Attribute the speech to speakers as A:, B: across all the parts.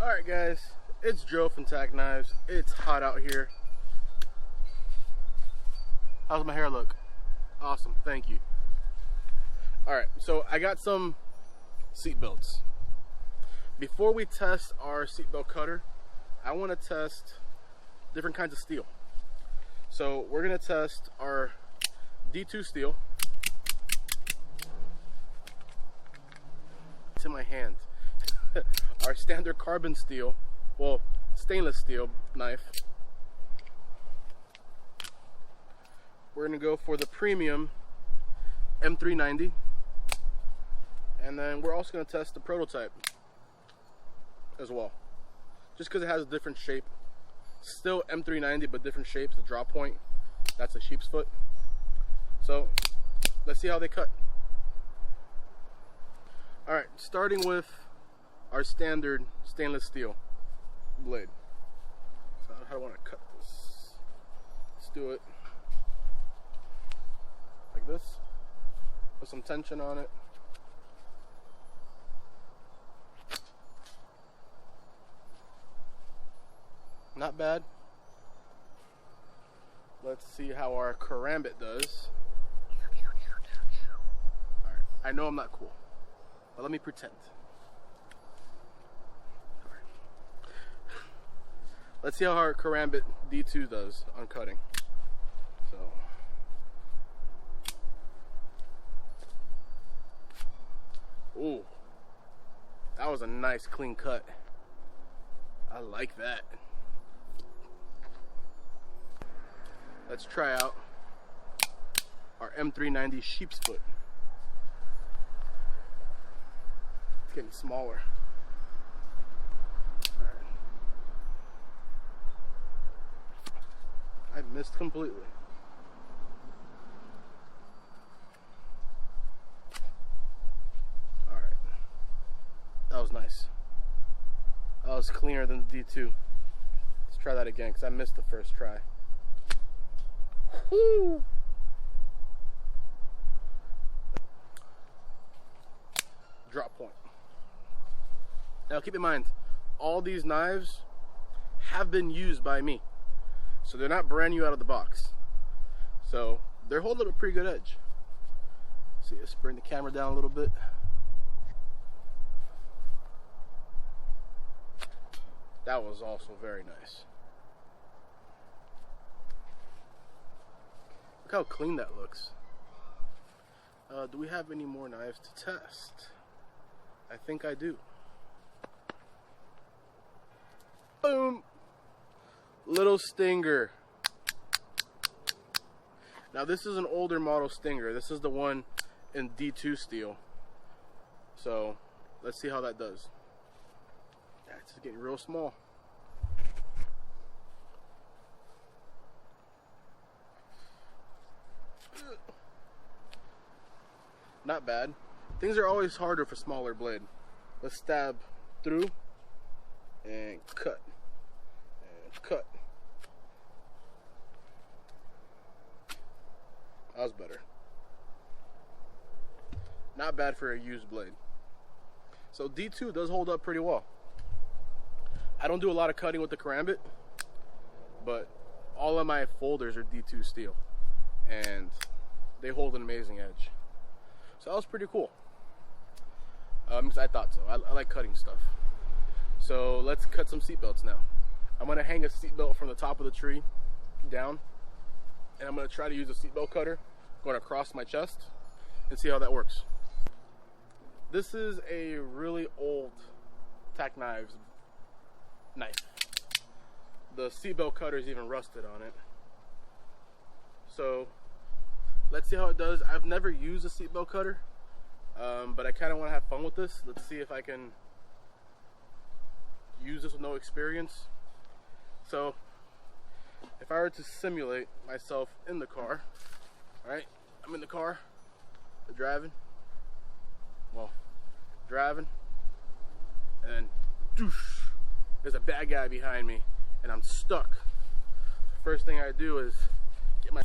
A: Alright guys, it's Joe from TacKnives. It's hot out here. How's my hair look? Awesome, thank you. Alright, so I got some seatbelts. Before we test our seatbelt cutter, I want to test different kinds of steel. So we're going to test our D2 steel. It's in my hand. Our standard carbon steel, well, stainless steel knife. We're going to go for the premium M390. And then we're also going to test the prototype as well. Just because it has a different shape. Still M390, but different shapes. The draw point, that's a sheep's foot. So, let's see how they cut. Alright, starting with our standard stainless steel blade. So how do I want to cut this? Let's do it like this. Put some tension on it. Not bad. Let's see how our Karambit does. Alright, I know I'm not cool, but let me pretend. Let's see how our Karambit D2 does on cutting. So, ooh, that was a nice clean cut. I like that. Let's try out our M390 sheep's foot. It's getting smaller. I missed completely. Alright. That was nice. That was cleaner than the D2. Let's try that again because I missed the first try. Woo! Drop point. Now keep in mind, all these knives have been used by me. So they're not brand new out of the box. So they're holding a pretty good edge. See, let's bring the camera down a little bit. That was also very nice. Look how clean that looks. Do we have any more knives to test? I think I do. Boom! Little Stinger. Now this is an older model Stinger. This is the one in D2 steel. So let's see how that does. Yeah, it's getting real small. Not bad. Things are always harder for smaller blade. Let's stab through and cut. Cut. That was better. Not bad for a used blade. So D2 does hold up pretty well. I don't do a lot of cutting with the Karambit, but all of my folders are D2 steel, and they hold an amazing edge. So that was pretty cool. I thought so. I like cutting stuff. So let's cut some seatbelts now. I'm going to hang a seatbelt from the top of the tree down, and I'm going to try to use a seatbelt cutter going across my chest and see how that works. This is a really old TacKnives knife. The seatbelt cutter is even rusted on it. So let's see how it does. I've never used a seatbelt cutter, but I kind of want to have fun with this. Let's see if I can use this with no experience. So, if I were to simulate myself in the car, alright, I'm in the car, driving, and doosh, there's a bad guy behind me, and I'm stuck. First thing I do is get my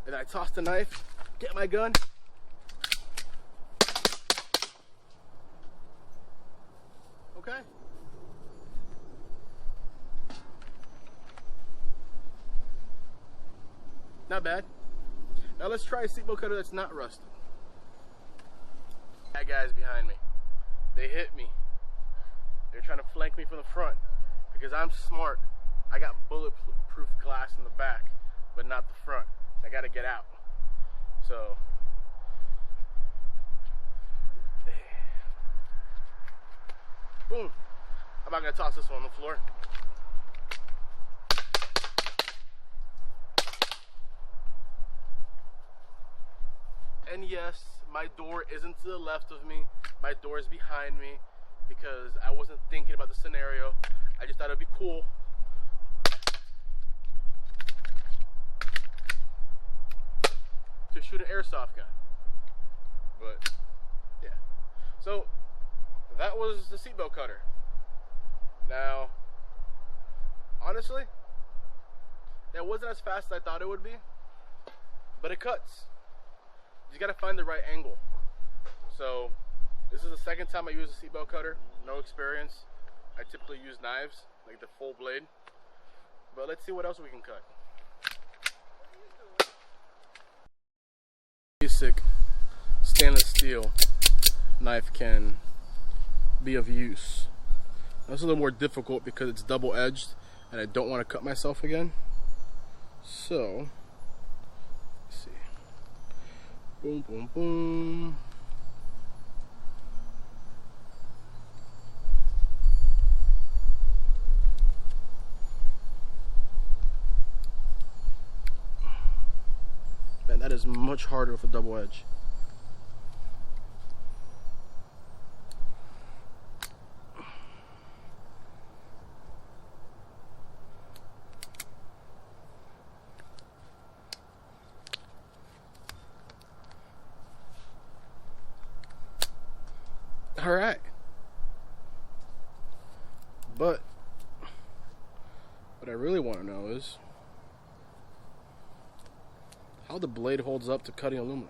A: and I toss the knife, get my gun. Okay. Not bad. Now let's try a seatbelt cutter that's not rusted. That guy's behind me. They hit me. They're trying to flank me from the front because I'm smart. I got bulletproof glass in the back, but not the front. So I gotta get out. So boom. I'm not gonna toss this one on the floor. And yes, my door isn't to the left of me. My door is behind me because I wasn't thinking about the scenario. I just thought it'd be cool. To shoot an airsoft gun. But yeah. So that was the seatbelt cutter. Now, honestly, it wasn't as fast as I thought it would be, but it cuts. You gotta find the right angle. So this is the second time I use a seatbelt cutter. No experience. I typically use knives, like the full blade. But let's see what else we can cut. Basic stainless steel knife can be of use. That's a little more difficult because it's double-edged and I don't want to cut myself again. So let's see. Boom, boom, boom. Man, that is much harder with a double edge. All right, but what I really want to know is how the blade holds up to cutting aluminum.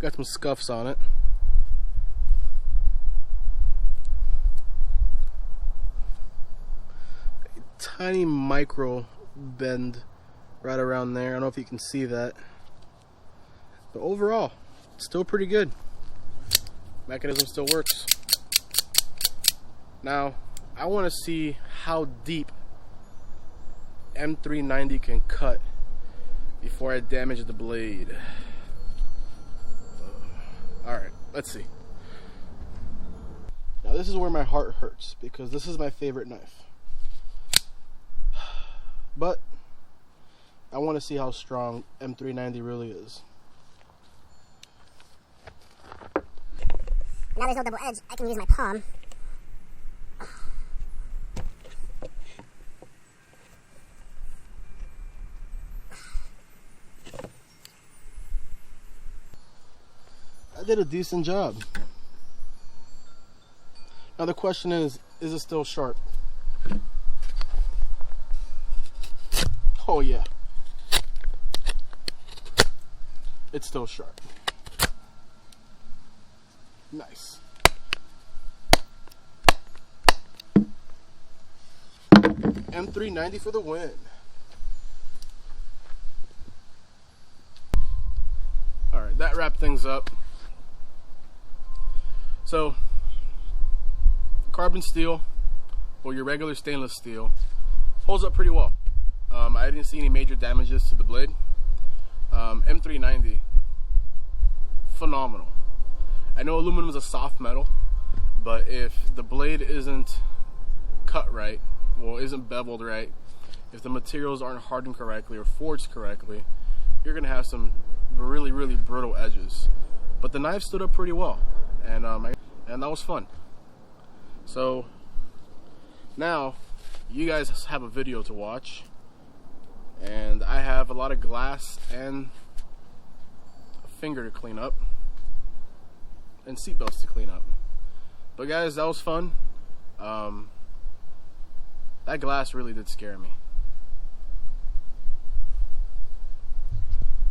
A: Got some scuffs on it. Tiny micro bend right around there. I don't know if you can see that, but overall still pretty good. Mechanism still works. Now I want to see how deep M390 can cut before I damage the blade. Alright, let's see. Now this is where my heart hurts because this is my favorite knife. But I want to see how strong M390 really is.
B: Now there's no double edge, I can use my palm.
A: I did a decent job. Now the question is it still sharp? Oh yeah, it's still sharp. Nice. M390 for the win. Alright, that wrapped things up. So, carbon steel, or your regular stainless steel, holds up pretty well. I didn't see any major damages to the blade. M390, phenomenal. I know aluminum is a soft metal, but if the blade isn't cut right, well, isn't beveled right, if the materials aren't hardened correctly or forged correctly, you're gonna have some really, really brittle edges. But the knife stood up pretty well, and that was fun. So now you guys have a video to watch, and I have a lot of glass and a finger to clean up. and seatbelts to clean up. But guys, that was fun. That glass really did scare me.